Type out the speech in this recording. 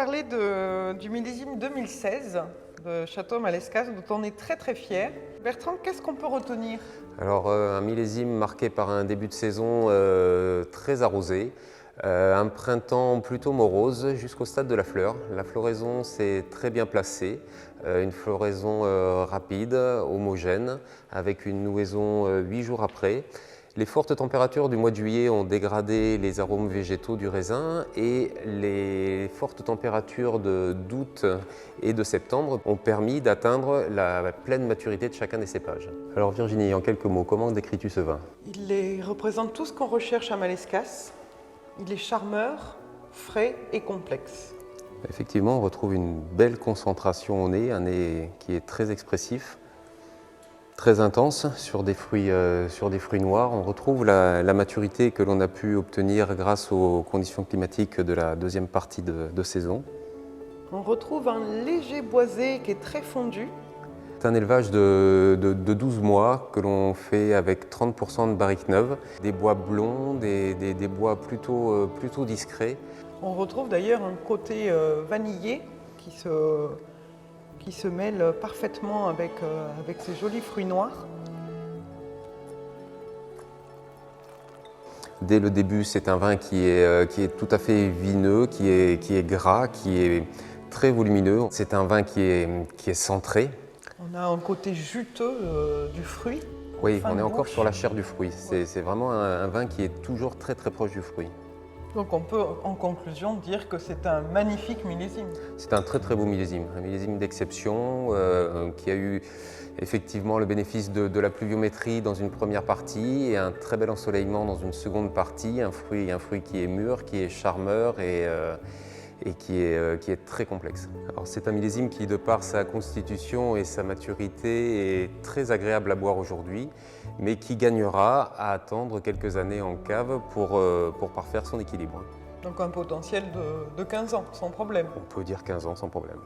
parler du millésime 2016 de Château Malescas, dont on est très très fiers. Bertrand, qu'est-ce qu'on peut retenir? Alors un millésime marqué par un début de saison très arrosé, un printemps plutôt morose jusqu'au stade de la fleur. La floraison s'est très bien placée, une floraison rapide, homogène, avec une nouaison 8 jours après. Les fortes températures du mois de juillet ont dégradé les arômes végétaux du raisin et les fortes températures d'août et de septembre ont permis d'atteindre la pleine maturité de chacun des cépages. Alors Virginie, en quelques mots, comment décris-tu ce vin? Il représente tout ce qu'on recherche à Malescas. Il est charmeur, frais et complexe. Effectivement, on retrouve une belle concentration au nez, un nez qui est très expressif, très intense sur des fruits noirs. On retrouve la maturité que l'on a pu obtenir grâce aux conditions climatiques de la deuxième partie de saison. On retrouve un léger boisé qui est très fondu. C'est un élevage de 12 mois que l'on fait avec 30% de barriques neuves, des bois blonds, des bois plutôt discrets. On retrouve d'ailleurs un côté vanillé qui se mêle parfaitement avec ces jolis fruits noirs. Dès le début, c'est un vin qui est tout à fait vineux, qui est gras, qui est très volumineux. C'est un vin qui est centré. On a un côté juteux du fruit. Oui, Fin on de est encore bouche. sur la chair du fruit. C'est vraiment un vin qui est toujours très très proche du fruit. Donc on peut en conclusion dire que c'est un magnifique millésime. C'est un très très beau millésime, un millésime d'exception qui a eu effectivement le bénéfice de la pluviométrie dans une première partie et un très bel ensoleillement dans une seconde partie, un fruit qui est mûr, qui est charmeur et qui est très complexe. Alors c'est un millésime qui, de par sa constitution et sa maturité, est très agréable à boire aujourd'hui, mais qui gagnera à attendre quelques années en cave pour parfaire son équilibre. Donc un potentiel de 15 ans, sans problème. On peut dire 15 ans sans problème.